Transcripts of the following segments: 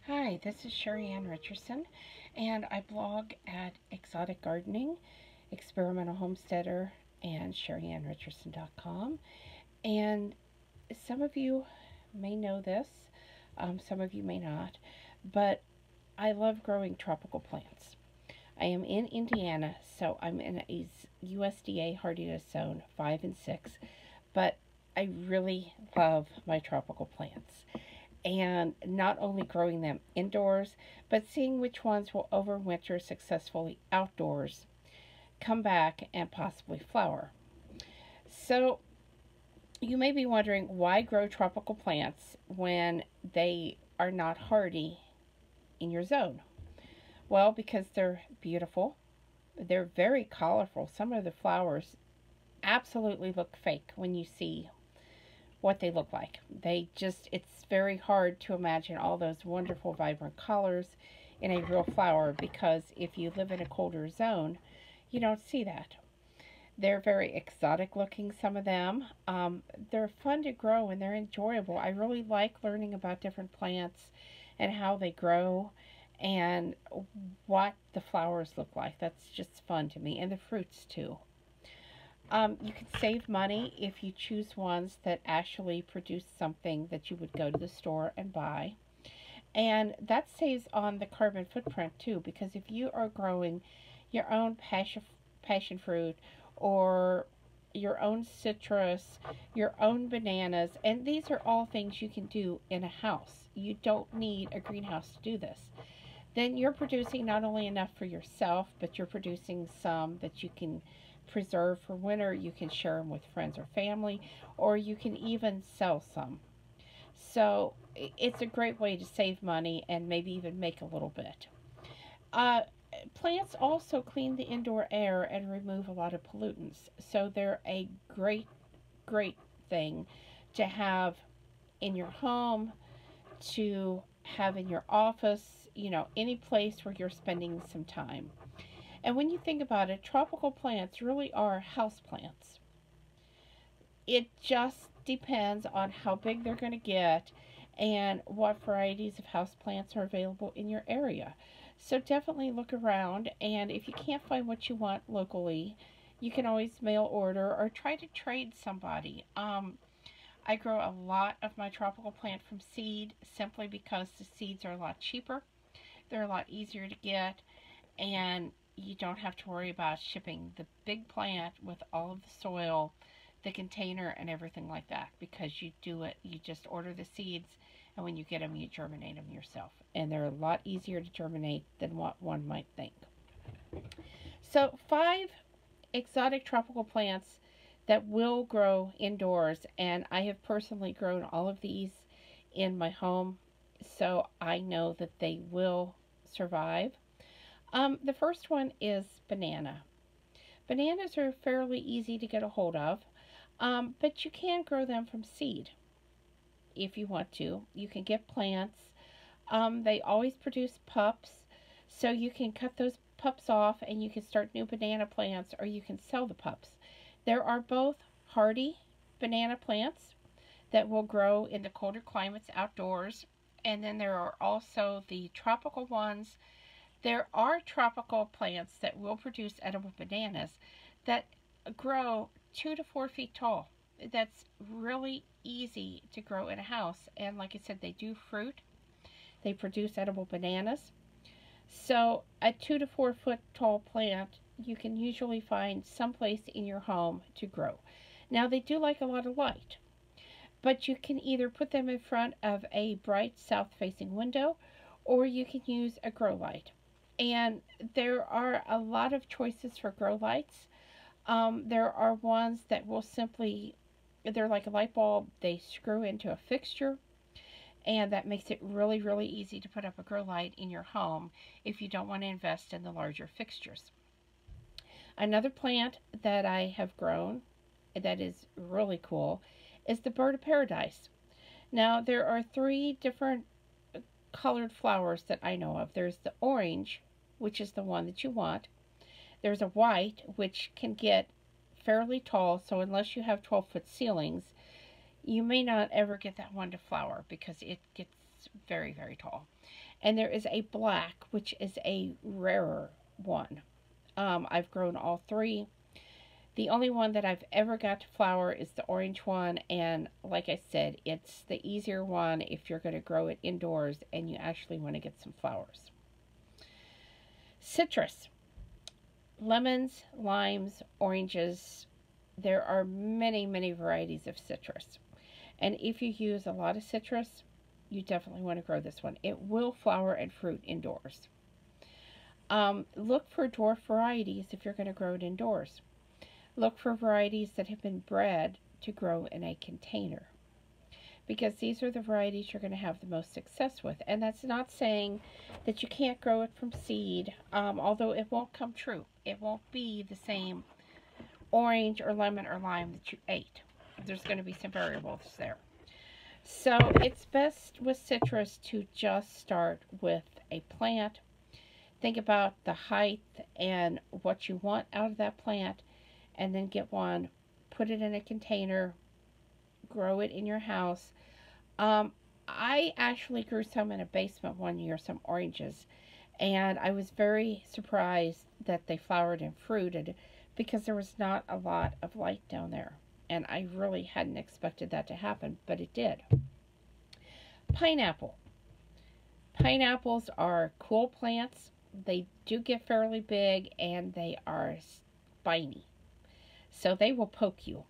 Hi, this is Sheri Richerson, and I blog at Exotic Gardening, Experimental Homesteader, and SheriAnnRicherson.com. And some of you may know this, some of you may not, but I love growing tropical plants. I am in Indiana, so I'm in a USDA hardiness zone 5 and 6, but I really love my tropical plants and not only growing them indoors, but seeing which ones will overwinter successfully outdoors, come back, and possibly flower. So, you may be wondering why grow tropical plants when they are not hardy in your zone. Well, because they're beautiful, they're very colorful. Some of the flowers absolutely look fake when you see what they look like. It's very hard to imagine all those wonderful, vibrant colors in a real flower because if you live in a colder zone, you don't see that. They're very exotic looking, some of them. They're fun to grow and they're enjoyable. I really like learning about different plants and how they grow and what the flowers look like. That's just fun to me, and the fruits too. You can save money if you choose ones that actually produce something that you would go to the store and buy. And that saves on the carbon footprint too, because if you are growing your own passion fruit or your own citrus, your own bananas, and these are all things you can do in a house. You don't need a greenhouse to do this. Then you're producing not only enough for yourself, but you're producing some that you can preserve for winter. You can share them with friends or family, or you can even sell some. So it's a great way to save money and maybe even make a little bit. Uh, Plants also clean the indoor air and remove a lot of pollutants. So they're a great thing to have in your home, to have in your office, any place where you're spending some time. And when you think about it, tropical plants really are house plants. It just depends on how big they're going to get and what varieties of house plants are available in your area. So definitely look around, and if you can't find what you want locally, you can always mail order or try to trade somebody. I grow a lot of my tropical plant from seed simply because the seeds are a lot cheaper. They're a lot easier to get, and you don't have to worry about shipping the big plant with all of the soil, the container, and everything like that, because you just order the seeds, and when you get them, you germinate them yourself. And they're a lot easier to germinate than what one might think. So, 5 exotic tropical plants that will grow indoors, and I have personally grown all of these in my home, so I know that they will survive. The first one is banana. Bananas are fairly easy to get a hold of, but you can grow them from seed if you want to. You can get plants. They always produce pups, so you can cut those pups off and you can start new banana plants, or you can sell the pups. There are both hardy banana plants that will grow in the colder climates outdoors, and then there are also the tropical ones. There are tropical plants that will produce edible bananas that grow 2 to 4 feet tall. That's really easy to grow in a house. And like I said, they do fruit. They produce edible bananas. So a 2 to 4 foot tall plant you can usually find someplace in your home to grow. Now they do like a lot of light, but you can either put them in front of a bright south-facing window, or you can use a grow light. And there are a lot of choices for grow lights. There are ones that will they're like a light bulb. They screw into a fixture, and that makes it really easy to put up a grow light in your home if you don't want to invest in the larger fixtures. Another plant that I have grown that is really cool is the bird of paradise. Now, there are 3 different colored flowers that I know of. There's the orange, which is the one that you want. There's a white, which can get fairly tall, so unless you have 12-foot ceilings, you may not ever get that one to flower because it gets It's very, very tall. And there is a black, which is a rarer one. I've grown all three. The only one that I've ever got to flower is the orange one, and like I said, it's the easier one if you're going to grow it indoors and you actually want to get some flowers. Citrus. Lemons, limes, oranges. There are many, many varieties of citrus. And if you use a lot of citrus, you definitely want to grow this one. It will flower and fruit indoors. Look for dwarf varieties if you're going to grow it indoors. Look for varieties that have been bred to grow in a container, because these are the varieties you're going to have the most success with. And that's not saying that you can't grow it from seed, although it won't come true. It won't be the same orange or lemon or lime that you ate. There's going to be some variables there. So it's best with citrus to just start with a plant. Think about the height and what you want out of that plant, and then get one, put it in a container, grow it in your house. I actually grew some in a basement one year, some oranges, and I was very surprised that they flowered and fruited because there was not a lot of light down there. And I really hadn't expected that to happen, but it did. Pineapple. Pineapples are cool plants. They do get fairly big, and they are spiny, so they will poke you.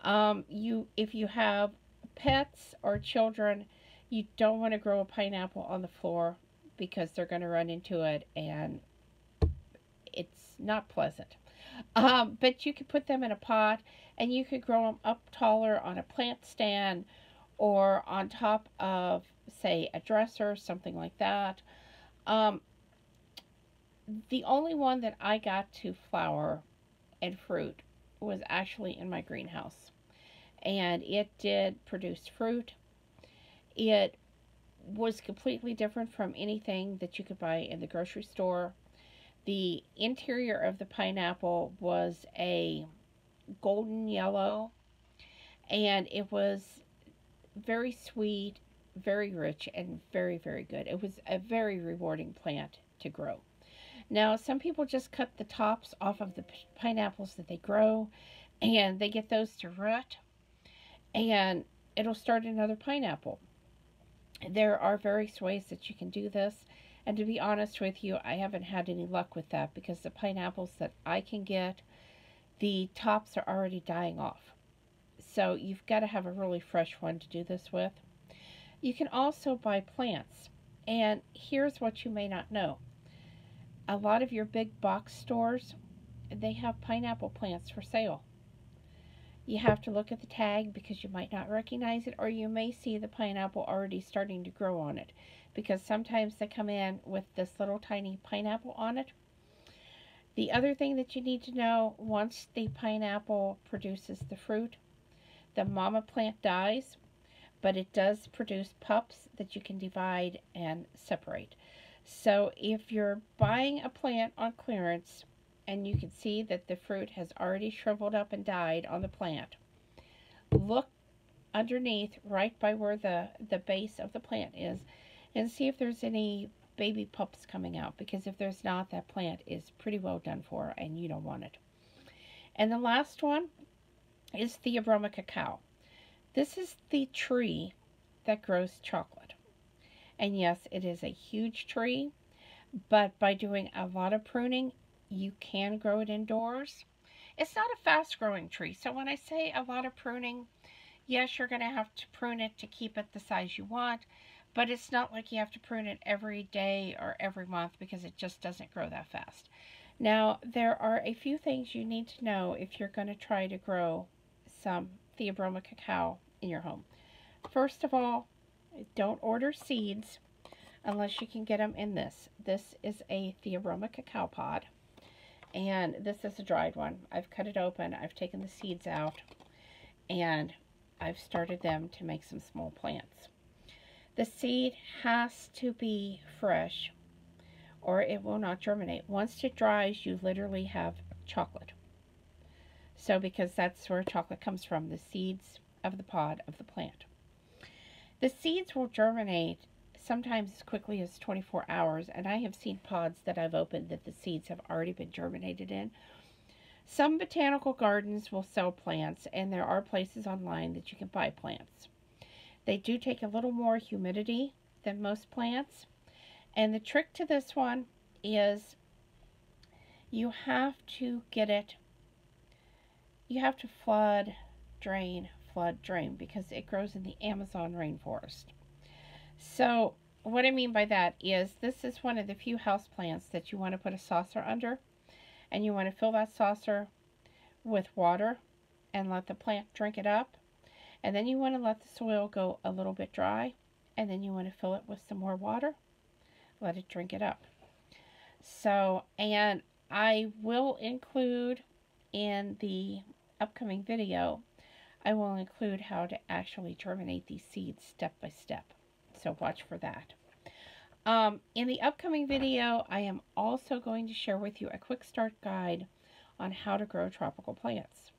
If you have pets or children, you don't want to grow a pineapple on the floor because they're going to run into it, and it's not pleasant. But you could put them in a pot, and you could grow them up taller on a plant stand or on top of, say, a dresser, something like that. The only one that I got to flower and fruit was actually in my greenhouse, and it did produce fruit. It was completely different from anything that you could buy in the grocery store. The interior of the pineapple was a golden yellow, and it was very sweet, very rich, and very, very good. It was a very rewarding plant to grow. Now, some people just cut the tops off of the pineapples that they grow, and they get those to root, and it'll start another pineapple. There are various ways that you can do this, and to be honest with you, I haven't had any luck with that because the pineapples that I can get, the tops are already dying off. So you've got to have a really fresh one to do this with. You can also buy plants, and here's what you may not know. A lot of your big box stores, they have pineapple plants for sale. You have to look at the tag because you might not recognize it, or you may see the pineapple already starting to grow on it, because sometimes they come in with this little tiny pineapple on it. The other thing that you need to know, once the pineapple produces the fruit, the mama plant dies, but it does produce pups that you can divide and separate. So if you're buying a plant on clearance and you can see that the fruit has already shriveled up and died on the plant, look underneath right by where the base of the plant is and see if there's any baby pups coming out, because if there's not, that plant is pretty well done for and you don't want it. And the last one is Theobroma Cacao. This is the tree that grows chocolate. And yes, it is a huge tree, but by doing a lot of pruning, you can grow it indoors. It's not a fast growing tree, so when I say a lot of pruning, yes, you're going to have to prune it to keep it the size you want, but it's not like you have to prune it every day or every month because it just doesn't grow that fast. Now, there are a few things you need to know if you're going to try to grow some Theobroma Cacao in your home. First of all, don't order seeds unless you can get them in this. This is a Theobroma Cacao pod, and this is a dried one. I've cut it open, I've taken the seeds out, and I've started them to make some small plants. The seed has to be fresh or it will not germinate. Once it dries, you literally have chocolate. So because that's where chocolate comes from, the seeds of the pod of the plant. The seeds will germinate sometimes as quickly as 24 hours, and I have seen pods that I've opened that the seeds have already been germinated in. Some botanical gardens will sell plants, and there are places online that you can buy plants. They do take a little more humidity than most plants, and the trick to this one is you have to get it, you have to flood, drain, because it grows in the Amazon rainforest. So what I mean by that is this is one of the few houseplants that you want to put a saucer under, and you want to fill that saucer with water and let the plant drink it up. And then you want to let the soil go a little bit dry, and then you want to fill it with some more water, let it drink it up. So, and I will include in the upcoming video, I will include how to actually germinate these seeds step by step. So watch for that. In the upcoming video, I am also going to share with you a quick start guide on how to grow tropical plants.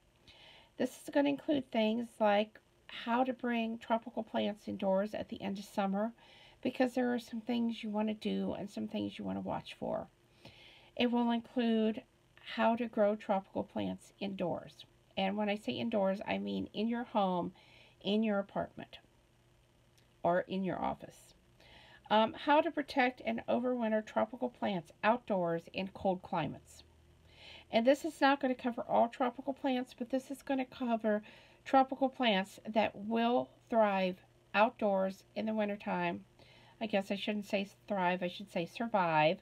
This is going to include things like how to bring tropical plants indoors at the end of summer, because there are some things you want to do and some things you want to watch for. It will include how to grow tropical plants indoors. And when I say indoors, I mean in your home, in your apartment, or in your office. How to protect and overwinter tropical plants outdoors in cold climates. And this is not going to cover all tropical plants, but this is going to cover tropical plants that will thrive outdoors in the wintertime. I guess I shouldn't say thrive, I should say survive,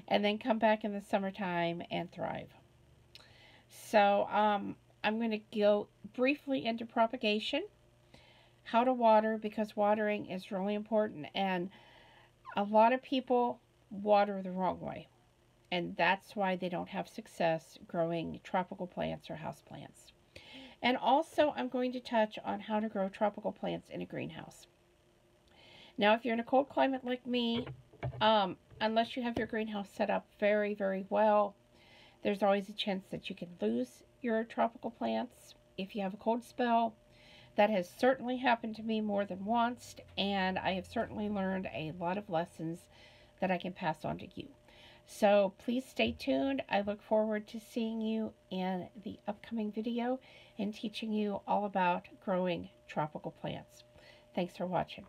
and then come back in the summertime and thrive. So I'm going to go briefly into propagation, how to water, because watering is really important, and a lot of people water the wrong way, and that's why they don't have success growing tropical plants or house plants. And also I'm going to touch on how to grow tropical plants in a greenhouse. Now, if you're in a cold climate like me, unless you have your greenhouse set up very, very well, there's always a chance that you can lose your tropical plants if you have a cold spell. That has certainly happened to me more than once, and I have certainly learned a lot of lessons that I can pass on to you. So please stay tuned. I look forward to seeing you in the upcoming video and teaching you all about growing tropical plants. Thanks for watching.